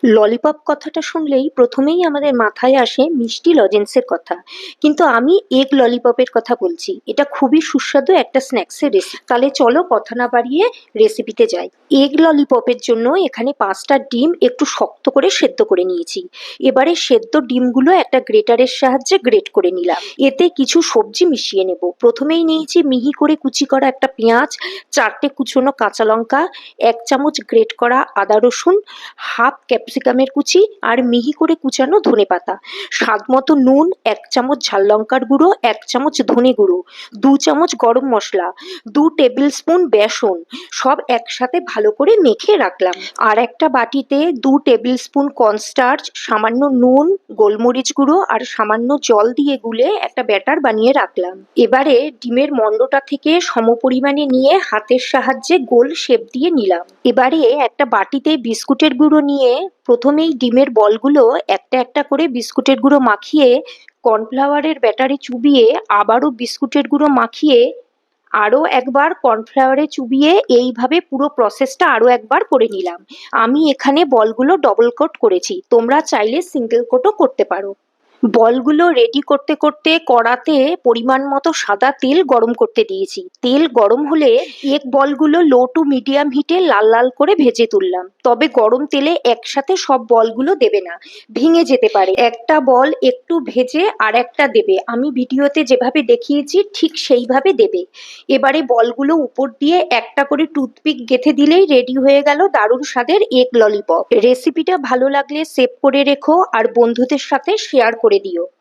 Lollipop কথাটা শুনলেই প্রথমেই আমাদের মাথায় আসে মিষ্টি লজেন্সের কথা। কিন্তু আমি এগ ললিপপের কথা বলছি। এটা খুবই সুস্বাদু একটা স্ন্যাক্সের রেসিপি। তাহলে চলো কথা না বাড়িয়ে রেসিপিতে যাই। এগ ললিপপের জন্য এখানে 5টা ডিম একটু শক্ত করে সেদ্ধ করে নিয়েছি। এবারে সেদ্ধ ডিমগুলো একটা গ্রেটারের সাহায্যে গ্রেট করে নিলাম। এতে কিছু সবজি মিশিয়ে নেব। প্রথমেই নিয়েছি মিহি করে কুচি করা একটা পেঁয়াজ, 4টে কুচনো কাঁচা লঙ্কা, 1 চামচ গ্রেট করা আদা রসুন, হাফ ক্যাপসিকামের কুচি আর মিহি করে কুচানো ধনেপাতা, স্বাদ মতো নুন, 1 চামচ ঝাল লঙ্কার গুঁড়ো, 1 চামচ ধনে গুঁড়ো, 2 চামচ গরম মশলা, 2 টেবিল স্পুন বেসন, সব একসাথে ভালো করে মেখে রাখলাম। আর একটা বাটিতে 2 টেবিল স্পুন কর্নস্টার্চ, সামান্য নুন, গোলমরিচ গুঁড়ো আর সামান্য জল দিয়ে গুলে একটা ব্যাটার বানিয়ে রাখলাম। এবারে ডিমের মণ্ডটা থেকে সমপরিমাণে নিয়ে হাতের সাহায্যে গোল শেপ দিয়ে নিলাম। এবারে একটা বাটিতে বিস্কুটের গুঁড়ো নিয়ে প্রথমেই ডিমের বলগুলো একটা একটা করে বিস্কুটের গুঁড়ো মাখিয়ে কর্নফ্লাওয়ারের ব্যাটারে চুবিয়ে আবারও বিস্কুটের গুঁড়ো মাখিয়ে আরও একবার কর্নফ্লাওয়ারে চুবিয়ে এইভাবে পুরো প্রসেসটা আরও একবার করে নিলাম। আমি এখানে বলগুলো ডবল কোট করেছি, তোমরা চাইলে সিঙ্গেল কোটও করতে পারো। বলগুলো রেডি করতে করতে কড়াতে পরিমাণ মতো সাদা তেল গরম করতে দিয়েছি। তেল গরম হলে এগ বলগুলো লো টু মিডিয়াম হিটে লাল লাল করে ভেজে তুললাম। তবে গরম তেলে একসাথে সব বলগুলো দেবে না, ভেঙে যেতে পারে। একটা বল একটু ভেজে আর একটা দেবে। আমি ভিডিওতে যেভাবে দেখিয়েছি ঠিক সেইভাবে দেবে। এবারে বলগুলো উপর দিয়ে একটা করে টুথপিক গেঁথে দিলেই রেডি হয়ে গেল দারুণ স্বাদের এগ ললিপপ। রেসিপিটা ভালো লাগলে সেভ করে রেখো আর বন্ধুদের সাথে শেয়ার করে দিও।